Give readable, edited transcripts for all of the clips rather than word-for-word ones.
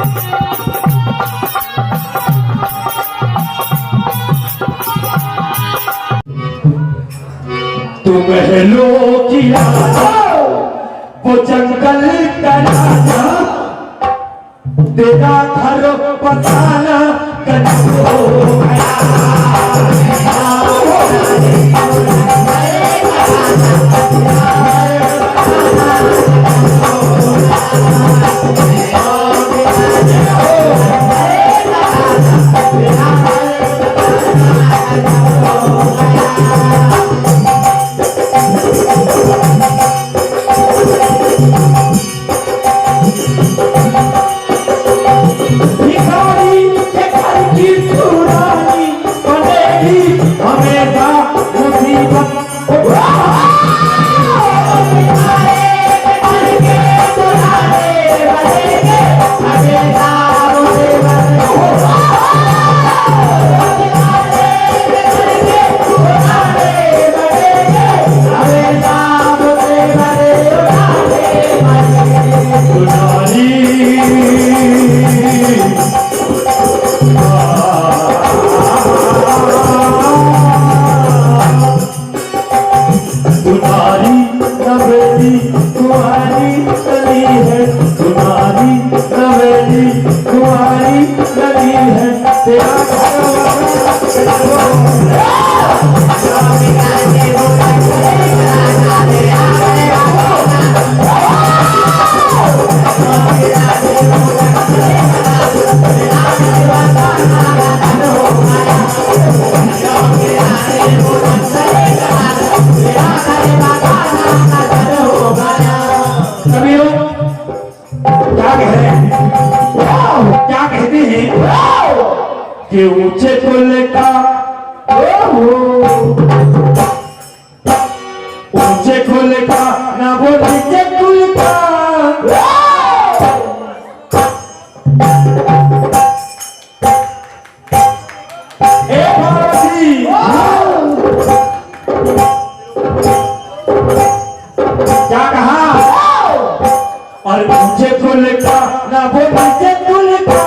तू महलों की राजा वो जंगल का राजा तेरा घर पताना कच्चो के ऊंचे कुल का ऊंचे कुल का ना वो नीचे कुल का ए भारती क्या कहा और ऊंचे कुल का ना वो नीचे कुल का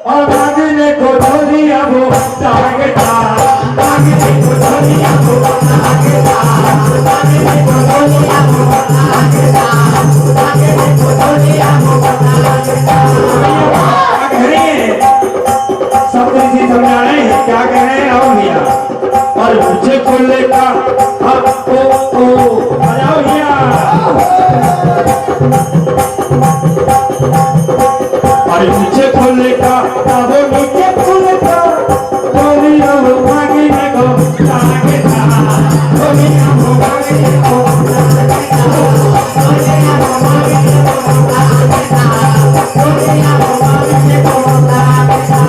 और मांगने को धोनिया वो ताकता मांगने को धोनिया वो ताकता मांगने को धोनिया वो ताकता मांगने को धोनिया वो ताकता क्या कह रही है सब किसी समझा रहे हैं क्या कह रहे हैं आओ भैया और मुझे खोलने का अब ओ आओ भैया और मुझे खोलने का वो नीचे खुलता धोनिया वो मांगने को ताकता धोनिया वो मांगने को ताकता धोनिया वो मांगने को ताकता धोनिया वो मांगने को ताकता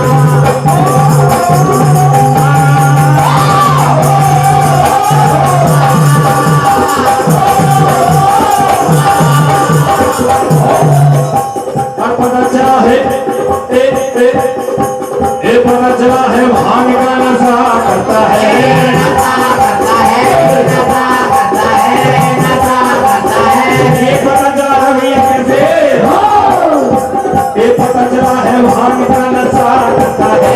और पता चला है पता चला है भांग का नशा करता है ये पता चला है भैया कैसे ये पता चला है भांग का नशा करता है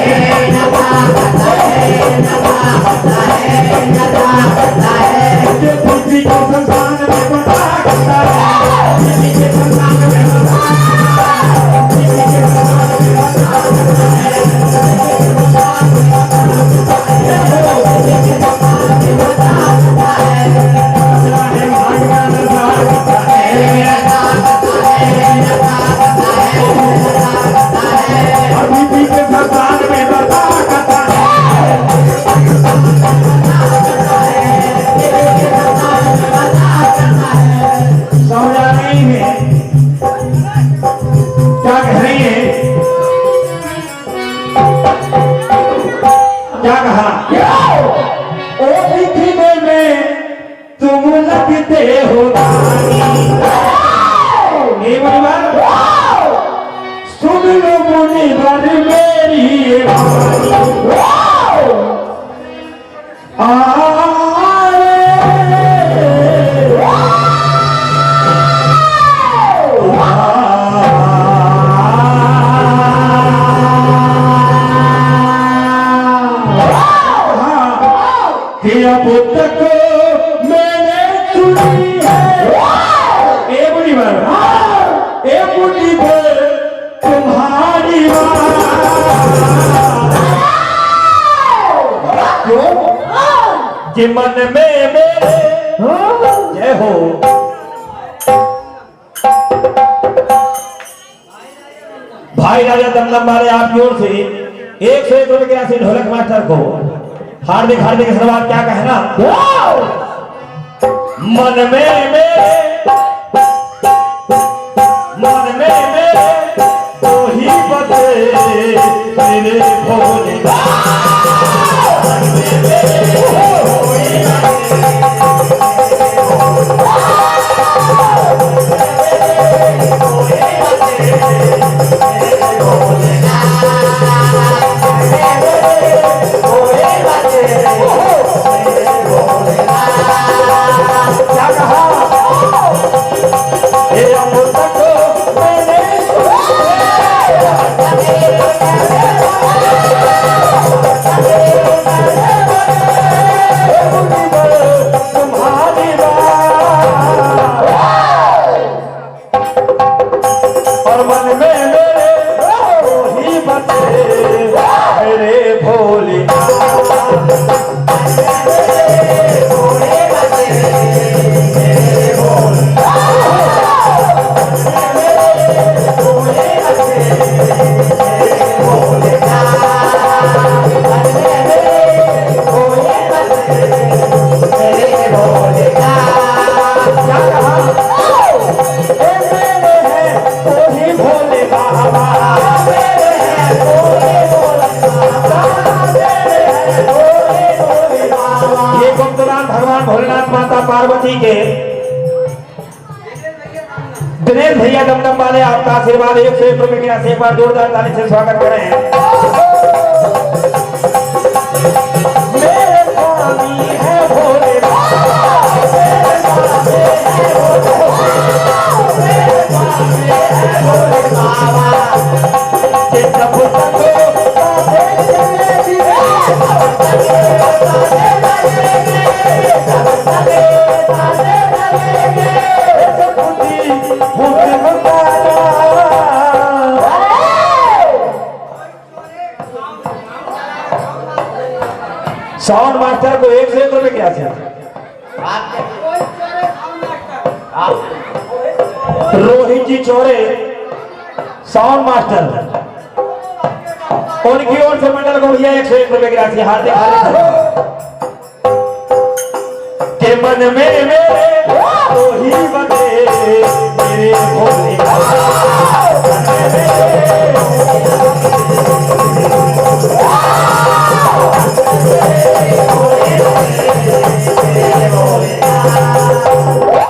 ये पृथ्वी को संसार में बता करता है ये संसार में क्या कहा ओ दिखने में तुम लगते हो सुन लो मुनिवर मेरी ये वाणी अब तक मैंने चुनी है ए बुढ़ी बात ए बुढ़ी भर तुम्हारी क्यों कि मन में मेरे जय हो भाई राजा दमदम वाले आपकी ओर से 101 रुपए के राशि ढोलक मास्टर को हार्दिक हार्दिक धन्यवाद। क्या कहना मन में मेरे तो ही बचे मेरे भोले मन में मेरे पार्वती के दिनेश भैया दमदम वाले आपका आशीर्वाद 101 रुपए की राशि एक बार जोरदार ताली से स्वागत करें। मेरे स्वामी है भोले साउंड मास्टर को 101 रुपए क्या से रोहित जी चौरे साउंड मास्टर उनकी ओर से मंडल को भैया 101 रुपए की राशि हार्दिक हार्दिक के मन में मेरे तो ही बने